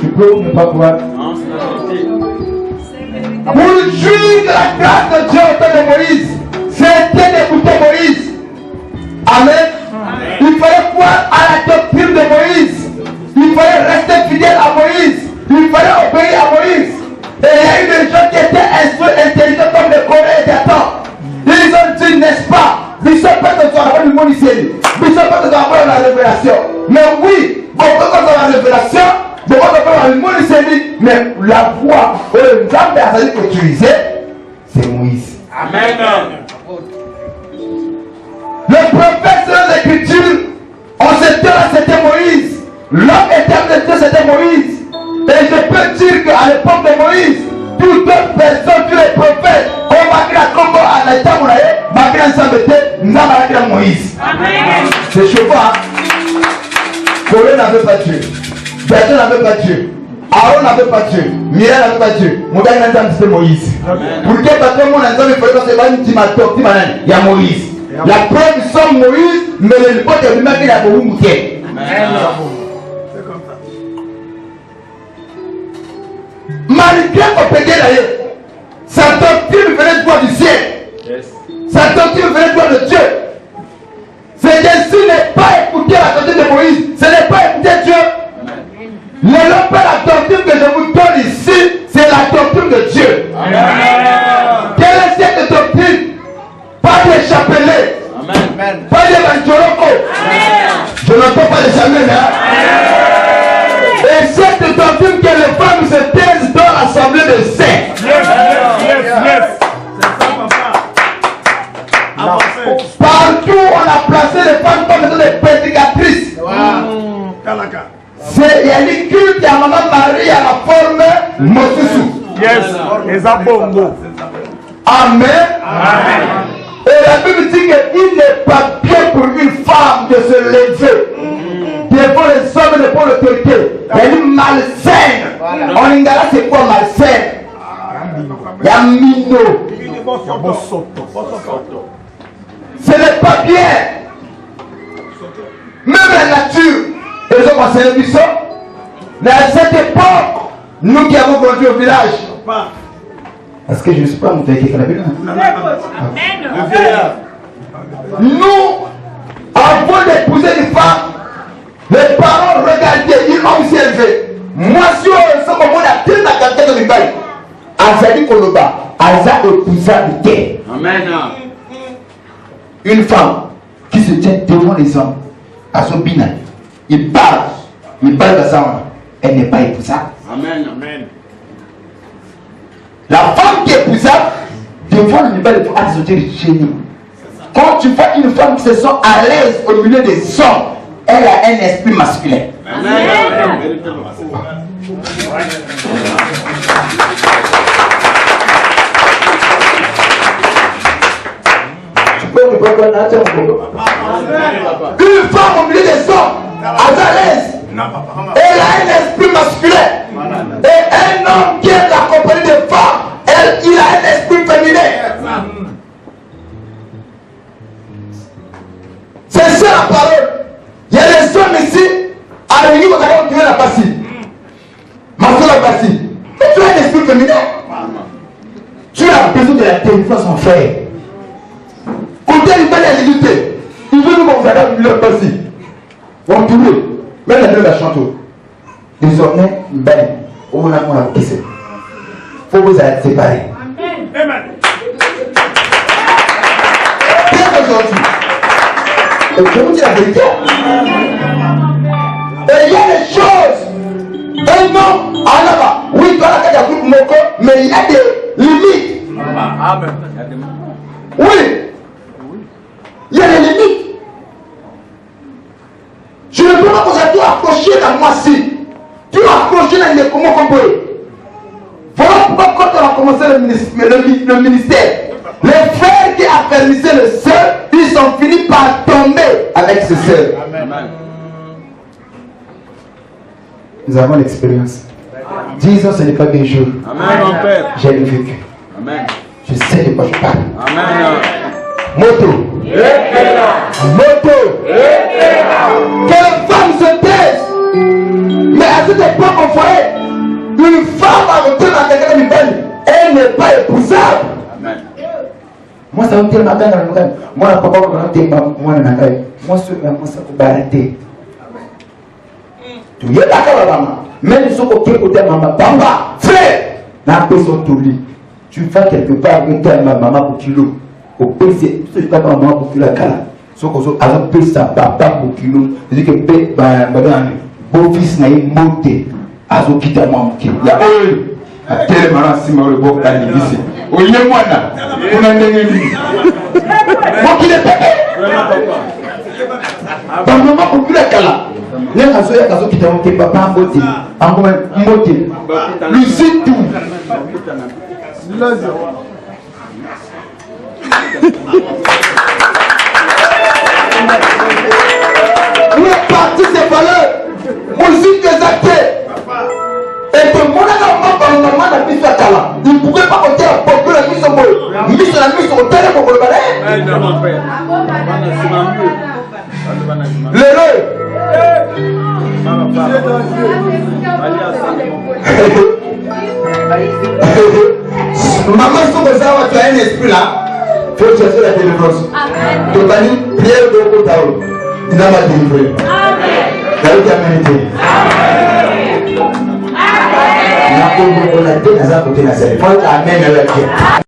Tu peux ne pas pouvoir. Pour jouir de la grâce de Dieu au temps de Moïse, c'était d'écouter Moïse. Amen. Il fallait croire à la doctrine de Moïse. Il fallait rester fidèle à Moïse. Il fallait obéir à Moïse. Et il y a eu des gens qui étaient instruits, intelligents comme les Coréens et Datans. Ils ont dit, n'est-ce pas, ils ne sont pas de avoir le monde ici. Ils ne sont pas de avoir la révélation. Mais oui, on peut avoir la révélation. On peut avoir le monde ici. Mais la voix que nous avons utilisée, c'est Moïse. Amen. Le prophète de l'Écriture, on s'était là, c'était Moïse. L'homme éternel de Dieu, c'était Moïse. Et je peux dire qu'à l'époque de Moïse, toutes les personnes, tous les prophètes, on va dire comment à l'état où on est, malgré un sabbaté, nous avons dit Moïse. C'est chaud, hein? Corée n'avait pas Dieu. Bertrand n'avait pas Dieu. Aaron n'avait pas Dieu. Mireille n'avait pas Dieu. Mon gars, c'était Moïse. Pour que le monde ait il fallait il y a Moïse. La preuve, ils sont Moïse, mais le pote est lui-même qui a beaucoup mouillé. Malgré qu'on peut dire d'ailleurs, sa doctrine venait de droit du ciel. Sa doctrine venait de droit de Dieu. C'est ainsi n'est pas écouter la doctrine de Moïse. Ce n'est pas écouter Dieu. La doctrine que je vous donne ici, c'est la doctrine de Dieu. Quelle est cette doctrine? Pas de chapelet. Pas de banjoroko. Je n'entends pas les jamais. Et de saints. Yes. C'est ça, papa. Avancez. Partout on a placé les femmes comme des prédicatrices. Kalaka. Il y a les cultes à Maman Marie à la forme Mosusu. Yes. Les abongos. Amen. Et la Bible dit qu'il n'est pas bien pour une femme de se lever devant les hommes et devant l'autorité. Elle est malsaine. En lingala, c'est quoi malsaine? Il y a mino. Ce n'est pas bien. Même la nature, ils ont passé le buisson. Mais à cette époque, nous qui avons grandi au village, parce que je ne suis pas monté avec la Bible. Nous, avant d'épouser une femme, les parents regardaient, ils ont aussi élevé. Moi, si on se moment à tel la qualité de l'Ibaï, Azali Koloba, Aza épousabilité. Amen. Une femme qui se tient devant les hommes, à son bina, il parle à ça, elle n'est pas épousable. Amen. La femme qui est épousable, devant le niveau de azoter chez nous. Quand tu vois une femme qui se sent à l'aise au milieu des hommes, elle a un esprit masculin. Amen. Une femme au milieu des hommes, à l'aise, elle a un esprit masculin. Et un homme qui est accompagné de femmes, il a un esprit féminin. C'est ça la parole. Il y a des hommes ici, à l'église, vous allez retrouver la passie. Ma soeur la passie. Mais tu as un esprit féminin. Tu as besoin de la délivrance, mon frère. Quand il va à l'église, il veut nous montrer la passie. On peut même la la chanteuse. Désormais, ben, on a quitté. Faut vous être séparés. Amen. Dès aujourd'hui, et je vous dis la vérité. Et il y a des choses. Un homme en avant. Oui, dans la cas de groupe Moko, mais il y a des limites. Amen. Oui. Il y a des limites. Je ne peux pas vous dire, tu as approché dans moi-ci. Tu as approché dans les comment qu'on peut. Voilà pourquoi quand on a commencé le ministère, les frères qui affermissaient le seul, ils ont fini par tomber avec ce seul. Amen. Nous avons l'expérience. 10 ans, ce n'est pas qu'un jour. Amen, mon Père. J'ai vécu. Amen. Je sais de quoi je parle. Amen. Moto. Moto. Que les femmes se taisent. Mais à cette époque, on voyait une femme à retourner dans quelqu'un de belle. Elle n'est pas épousable. Amen. Moi, ça va me dire ma tante. Moi, la papa, moi, moi, ça va barater. Tu y es d'accord, maman. Même si on est côté maman, papa, frère, la personne t'oublie. Tu vas quelque part avec ta maman pour kilo. Au PC, tu sais pas maman pour kilo la cala. Ce qu'on a fait ça, papa pour kilo. C'est-à-dire que beau-fils n'a eu monté. Azo quitte à moi. Il y a eux. À tel moment, si moi le beau dans l'église. Au lieu moi là, on a donné lui. Moi qui l'ai payé. Dans le moment pour kilo la cala. Les gens qui t'ont dit papa mbote, mbote, lucide tout. Où est parti ces valeurs? Musique des acteurs. Et que mon maman n'a plus fait cala. Il ne pouvait pas compter la porte de la mise au bout. Mise la mise au terrain pour le balai. L'erreur. Maman, tu as un esprit là. Il faut chercher la délivrance. Tu as dit, prière de Kotaou. Il n'a pas délivré. Amen. Amen. Amen.